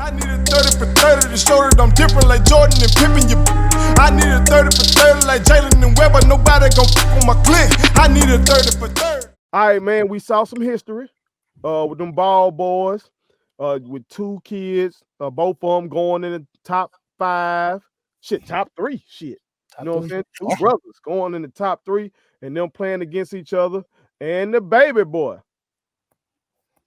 I need a 30 for 30 to show that I'm different like Jordan and Pippen. I need a 30 for 30 like Jalen and Webber. Nobody gon' fuck on my click. I need a 30 for 30. All right, man, we saw some history with them Ball boys with two kids, both of them going in the top 5. Top 3. You know what I'm saying? Two brothers going in the top 3 and them playing against each other. And the baby boy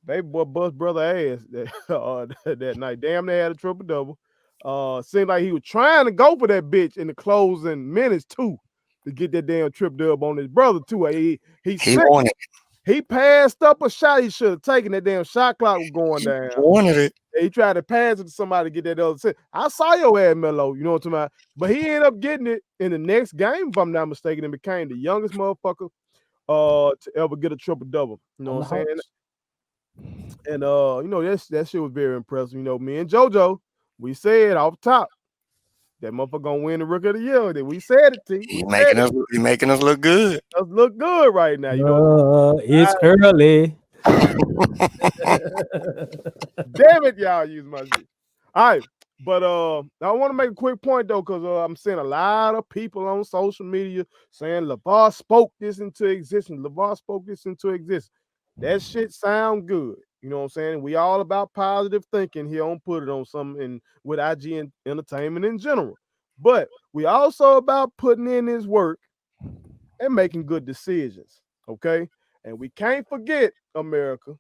bust brother ass that night. Damn, they had a triple-double. Seemed like he was trying to go for that bitch in the closing minutes, too, to get that damn triple-double on his brother, too. He wanted it. He passed up a shot he should have taken. That damn shot clock was going down. He wanted it. He tried to pass it to somebody to get that other set. I saw your ass, Melo. You know what I'm talking about? But he ended up getting it in the next game, if I'm not mistaken, and became the youngest motherfucker to ever get a triple-double. You know what I'm saying? And you know, that shit was very impressive. You know, me and JoJo, we said off top that motherfucker gonna win the Rookie of the Year. That we said it to you. He making us look good. Us look good right now. You know, it's early. Damn it, y'all use my shit. All right, but I want to make a quick point though, because I'm seeing a lot of people on social media saying Lavar spoke this into existence. Lavar spoke this into existence. That shit sound good. You know what I'm saying? We all about positive thinking here on Put It On Something with IG and entertainment in general. But we also about putting in this work and making good decisions. Okay? And we can't forget, America,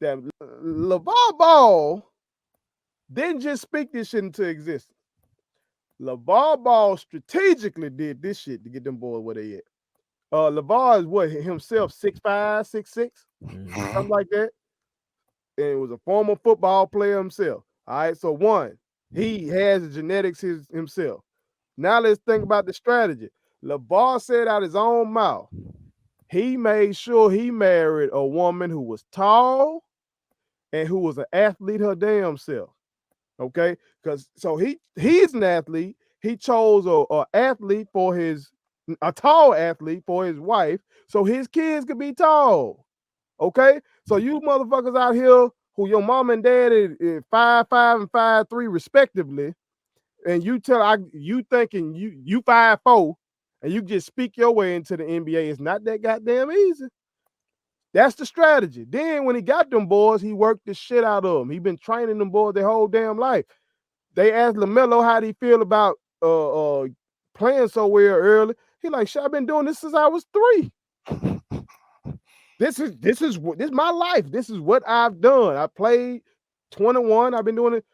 that Lavar Ball didn't just speak this shit into existence. Lavar Ball strategically did this shit to get them boys where they at. Lavar is what himself 6'5", 6'6", something like that. And it was a former football player himself. All right, so one, he has the genetics himself. Now let's think about the strategy. Lavar said out his own mouth, he made sure he married a woman who was tall and who was an athlete her damn self. Okay, because so he's an athlete. He chose a tall athlete for his wife, so his kids could be tall. Okay, so you motherfuckers out here who your mom and dad is 5'5" and 5'3" respectively, and you thinking you 5'4" and you just speak your way into the NBA. It's not that goddamn easy. That's the strategy. Then when he got them boys, he worked the shit out of them. He been training them boys their whole damn life. They asked LaMelo how he feel about playing so well early. He like, shit, I've been doing this since I was 3. This is my life. This is what I've done. I played 21. I've been doing it.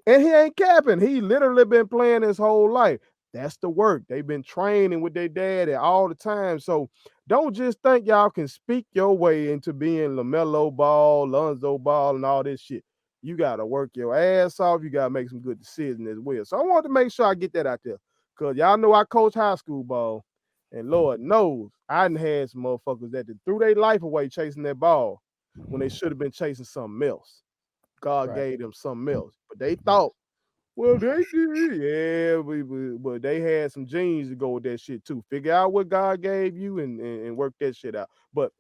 And he ain't capping. He literally been playing his whole life. That's the work. They've been training with their dad all the time. So don't just think y'all can speak your way into being LaMelo Ball, Lonzo Ball, and all this shit. You got to work your ass off. You got to make some good decisions as well. So I wanted to make sure I get that out there. Because y'all know I coach high school ball. And Lord knows, I done had some motherfuckers that threw their life away chasing that ball when they should have been chasing something else. God gave them something else. But they thought, well, they did. Yeah, but they had some genes to go with that shit too. Figure out what God gave you and work that shit out. But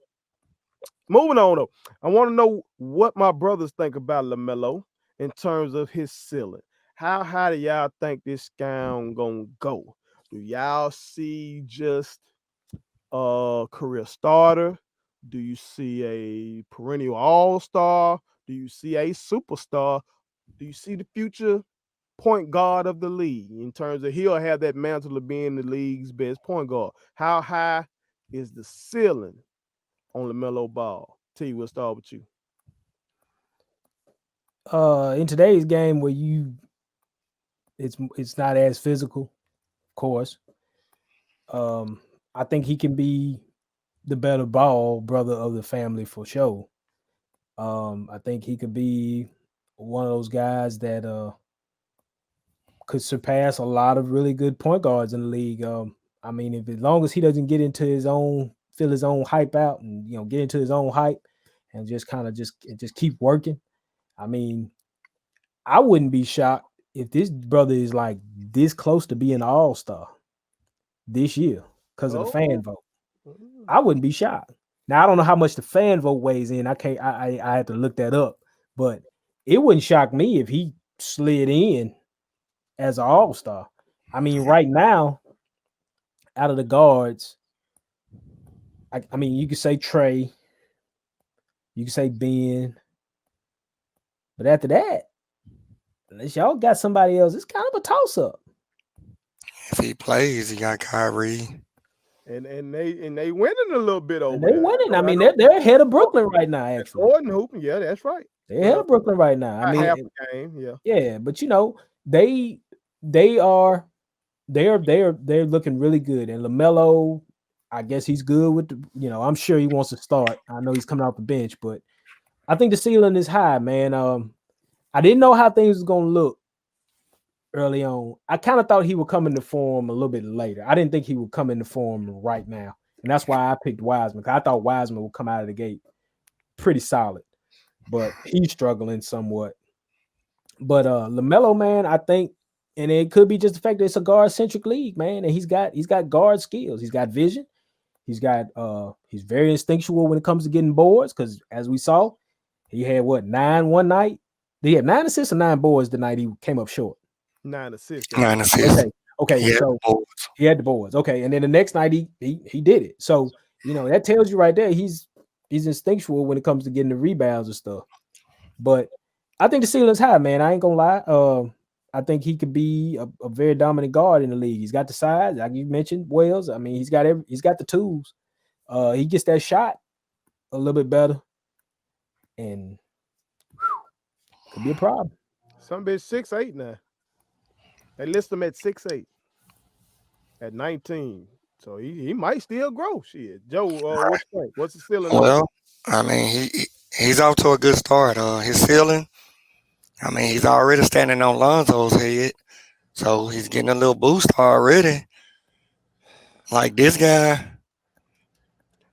moving on, though, I want to know what my brothers think about LaMelo in terms of his ceiling. How high do y'all think this guy gonna go? Do y'all see just a career starter? Do you see a perennial all-star? Do you see a superstar? Do you see the future point guard of the league in terms of he'll have that mantle of being the league's best point guard? How high is the ceiling on LaMelo Ball? T, we'll start with you. In today's game where it's not as physical, of course. I think he can be the better ball brother of the family for sure. I think he could be one of those guys that could surpass a lot of really good point guards in the league. I mean, as long as he doesn't get into feel his own hype out and get into his own hype and just kind of just keep working. I mean, I wouldn't be shocked if this brother is like this close to being an all-star this year because of the fan vote. I wouldn't be shocked. Now I don't know how much the fan vote weighs in. I had to look that up, but it wouldn't shock me if he slid in as an all-star. I mean, right now, out of the guards, I mean, you could say Trey, you could say Ben, but after that, unless y'all got somebody else, it's kind of a toss-up. If he plays, he got Kyrie. And they winning a little bit over They're there. winning. I mean, they're ahead of Brooklyn right now, actually. Gordon hooping, yeah, that's right. They're ahead of Brooklyn right now. I mean, half a game, yeah. Yeah, but you know, they're looking really good. And LaMelo, I guess he's good with the, you know, I'm sure he wants to start. I know he's coming off the bench, but I think the ceiling is high, man. I didn't know how things was gonna look early on. I kind of thought he would come into form a little bit later. I didn't think he would come into form right now. And that's why I picked Wiseman, because I thought Wiseman would come out of the gate pretty solid. But he's struggling somewhat. But LaMelo, man, I think, and it could be just the fact that it's a guard-centric league, man. And he's got guard skills. He's got vision. He's very instinctual when it comes to getting boards, because as we saw, he had 9 one night. Did he have 9 assists or 9 boards the night he came up short? 9 assists. 9 assists. Okay. So he had the boards. Okay, and then the next night he did it. So you know that tells you right there he's instinctual when it comes to getting the rebounds and stuff. But I think the ceiling's high, man. I ain't gonna lie. I think he could be a very dominant guard in the league. He's got the size, like you mentioned, Wells. I mean, he's got the tools. He gets that shot a little bit better, and could be a problem. Some bitch 6'8" now. They list him at 6'8" at 19. So he might still grow. Shit. Joe, what you think? What's the ceiling? Well, I mean, he's off to a good start. His ceiling, I mean, he's already standing on Lonzo's head. So he's getting a little boost already. Like this guy.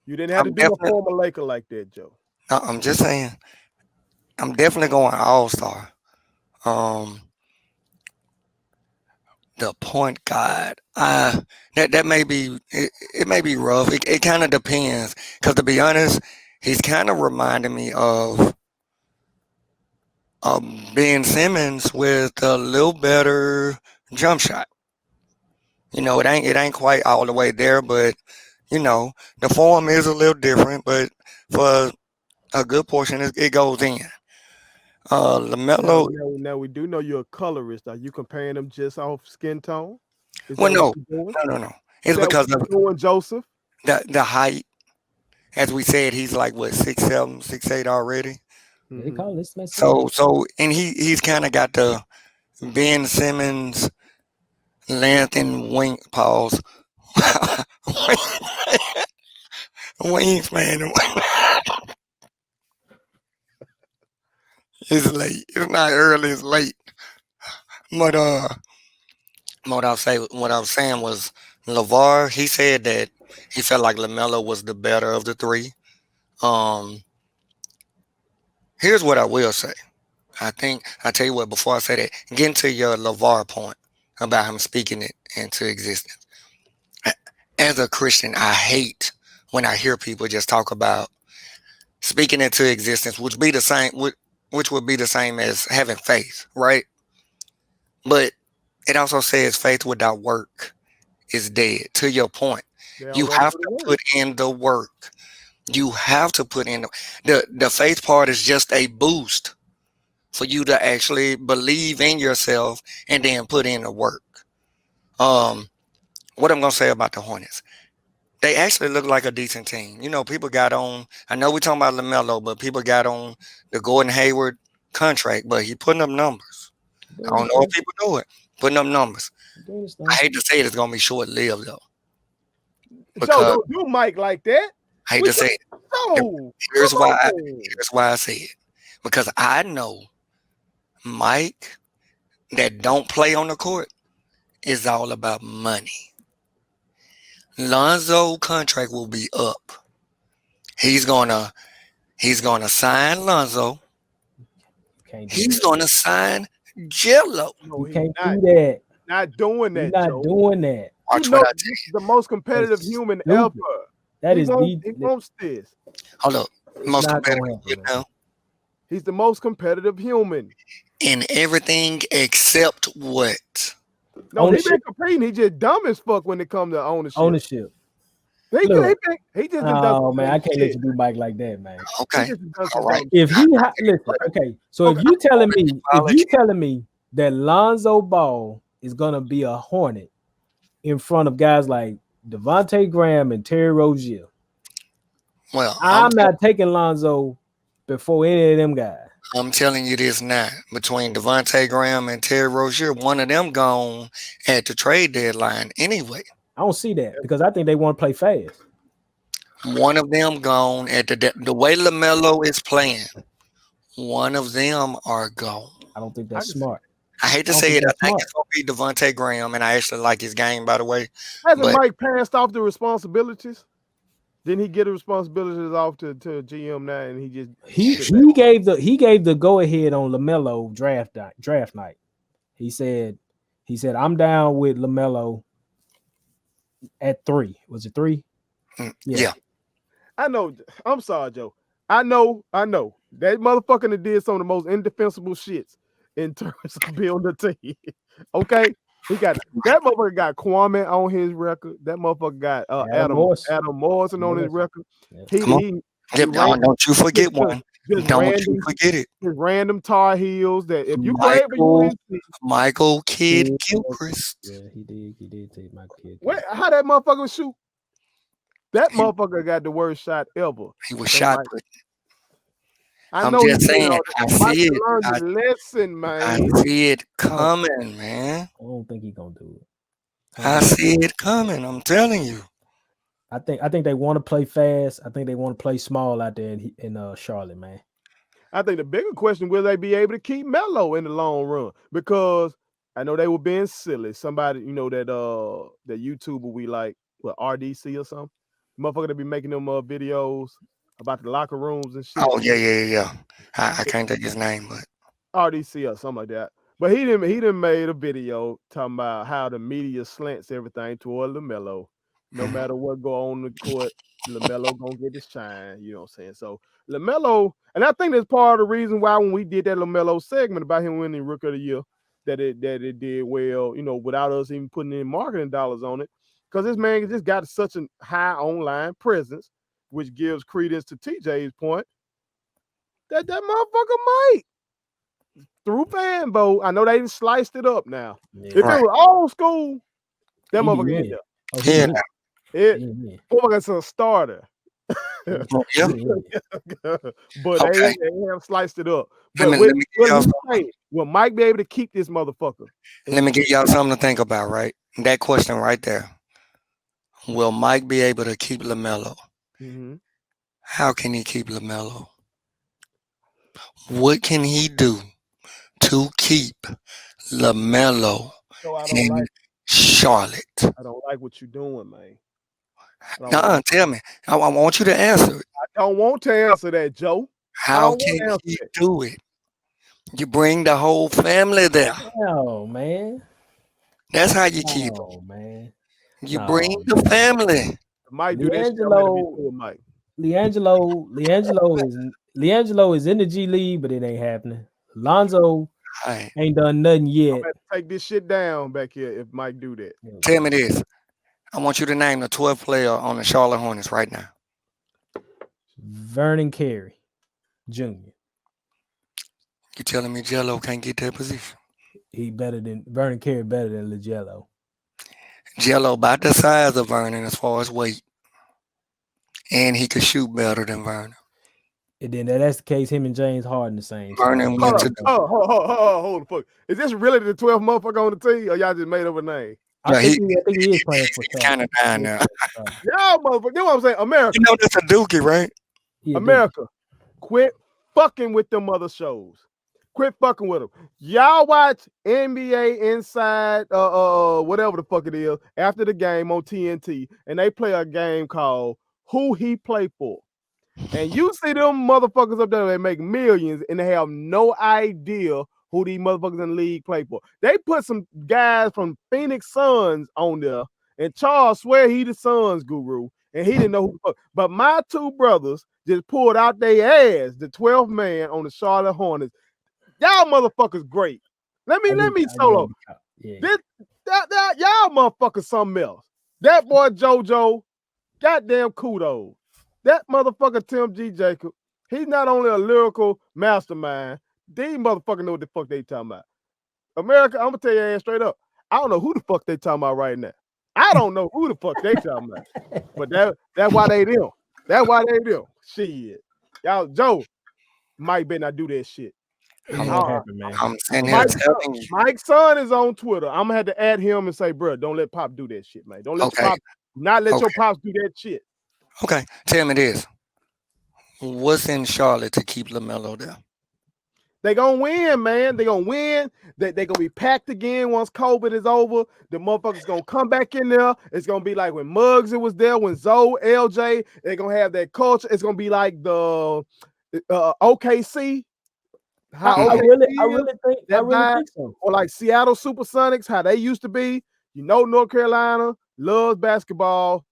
You didn't have to do a former Laker like that, Joe. No, I'm just saying. I'm definitely going all-star. The point guard, that may be it may be rough. It kind of depends, because to be honest, he's kind of reminding me of Ben Simmons with a little better jump shot. You know, it ain't quite all the way there, but you know the form is a little different. But for a good portion, it goes in. LaMelo. Now we do know you're a colorist. Are you comparing them just off skin tone? Well, no. It's because of doing Joseph. The height, as we said, he's like what 6'7", 6'8" already. Mm-hmm. So and he's kind of got the Ben Simmons length and wing pause. Wingspan. It's late. It's not early. It's late. But what I was saying was Lavar. He said that he felt like LaMelo was the better of the three. Here's what I will say. I tell you what. Before I say that, getting to your Lavar point about him speaking it into existence. As a Christian, I hate when I hear people just talk about speaking into existence, which would be the same as having faith, right? But it also says faith without work is dead. To your point, you have to put in the work. You have to put in the faith part is just a boost for you to actually believe in yourself and then put in the work. What I'm gonna say about the Hornets, they actually look like a decent team. You know, people got on. I know we're talking about LaMelo, but people got on the Gordon Hayward contract, but he putting up numbers. I don't know if people know it. Putting up numbers. I hate to say it, it's gonna be short lived though. So don't do Mike like that. I hate to say it. No. Here's why I say it. Because I know Mike that don't play on the court is all about money. Lonzo contract will be up. He's gonna sign Lonzo. He's gonna sign Gelo. No, you can't do that. Not doing that. Not doing that. Watch what I tell you. The most competitive human ever. That he wants this. Hold up. Most competitive, you know. He's the most competitive human. In everything except what? No, he been Ownership. competing. He just dumb as fuck when it comes to ownership. Ownership. He Look. just done done Oh some man, dumb I can't let shit. you do Mike like that, man. He Okay. just done some All right. dumb If shit. he listen, okay. So Okay, if you apology. telling me that Lonzo Ball is gonna be a Hornet in front of guys like Devontae Graham and Terry Rozier, Well, I'm not taking Lonzo before any of them guys. I'm telling you this now. Between Devontae Graham and Terry Rozier, one of them gone at the trade deadline anyway. I don't see that because I think they want to play fast. One of them gone at the way LaMelo is playing. One of them are gone. I don't think I that's can see. smart. I hate to I don't say think it. I that's think smart. it's gonna be Devontae Graham, and I actually like his game, by the way. Hasn't But Mike passed off the responsibilities? Didn't he get the responsibilities off to GM now, and he just He gave the go ahead on LaMelo draft night. He said I'm down with LaMelo at 3. Was it 3? yeah. I know. I'm sorry, Joe. I know. That motherfucker that did some of the most indefensible shits in terms of building a team. Okay? He got that motherfucker got Kwame on his record. That motherfucker got Adam Morrison on his record. Yeah. Come on. Don't you forget one. Don't you forget it. Just random Tar Heels that if you grade for Michael Kidd Gilchrist. Yeah, he did take Michael Kidd. How that motherfucker shoot? That motherfucker got the worst shot ever. He was shot put. I'm just saying, I see it. Lesson, man. I see it coming, man. I don't think he's gonna do it. I see it coming. I'm telling you. I think they want to play fast. I think they want to play small out there in Charlotte, man. I think the bigger question, will they be able to keep Melo in the long run? Because I know they were being silly. Somebody, that YouTuber we like, RDC or something. Motherfucker that be making them videos about the locker rooms and shit. Oh, yeah. I can't take his name, but RDC or something like that. But he didn't made a video talking about how the media slants everything toward LaMelo. No matter what go on the court, LaMelo gonna get his shine. You know what I'm saying? So LaMelo, and I think that's part of the reason why when we did that LaMelo segment about him winning Rookie of the Year, that it did well, without us even putting in marketing dollars on it. Because this man just got such a high online presence, which gives credence to TJ's point that motherfucker might. Through fan vote, I know they sliced it up now. Yeah. If it was old school, that motherfucker in there. Oh, Motherfucker's a starter. Yeah. But Okay. they have sliced it up. But Let me will Mike be able to keep this motherfucker? Let me give y'all something to think about, right? That question right there. Will Mike be able to keep LaMelo? Mm-hmm. How can he keep LaMelo? What can he do to keep LaMelo in Charlotte? I don't like what you're doing, man. Tell me. I want you to answer it. I don't want to answer that, Joe. How can he do it? You bring the whole family there. Oh, man. That's how you keep them. Oh, man. You bring the family. Mike do that shit. Mike. Leangelo is in the G League, but it ain't happening. Lonzo ain't done nothing yet. I'm gonna take this shit down back here if Mike do that. Tell me this. I want you to name the 12th player on the Charlotte Hornets right now. Vernon Carey Jr. You telling me Gelo can't get that position? Vernon Carey better than LaGelo. Gelo about the size of Vernon as far as weight. And he could shoot better than Vernon. And then that's the case, him and James Harden the same. Vernon went to hold the fuck. Is this really the 12th motherfucker on the team, or y'all just made up a name? I think he is playing for He's kind of down now. Y'all motherfucker, you know what I'm saying? America. You know that's a dookie, right? Yeah, America, quit fucking with them other shows. Quit fucking with them. Y'all watch NBA Inside, whatever the fuck it is, after the game on TNT, and they play a game called Who He Play For. And you see them motherfuckers up there, they make millions, and they have no idea who these motherfuckers in the league play for. They put some guys from Phoenix Suns on there, and Charles swear he the Suns guru, and he didn't know who the fuck. But my two brothers just pulled out their ass, the 12th man on the Charlotte Hornets. Y'all motherfuckers great. Let me solo. This that y'all motherfuckers something else. That boy JoJo, goddamn kudos. That motherfucker Tim G. Jacob, he's not only a lyrical mastermind, these motherfuckers know what the fuck they talking about. America, I'm gonna tell your ass straight up. I don't know who the fuck they talking about right now. I don't know who the fuck they talking about. But that's why they them. That's why they them. Shit. Y'all, Joe, Mike better not do that shit. Happen, man. I'm sitting here telling you. Mike's son is on Twitter. I'm gonna have to add him and say, bro, don't let Pop do that shit, man. Don't let your pops do that shit. Okay, tell me this. What's in Charlotte to keep LaMelo there? They gonna win, man. They gonna win. They gonna be packed again once COVID is over. The motherfuckers gonna come back in there. It's gonna be like when Muggs was there, when Zoe, LJ. They're gonna have that culture. It's gonna be like the OKC. I really think so. Or like Seattle Supersonics, how they used to be. You know, North Carolina loves basketball.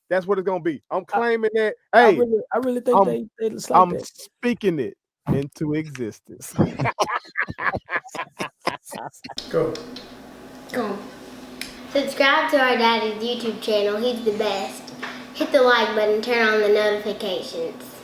That's what it's gonna be. I'm claiming that. Hey, I really think they like I'm that. speaking it into existence. Go. Subscribe to our daddy's YouTube channel. He's the best. Hit the like button, turn on the notifications.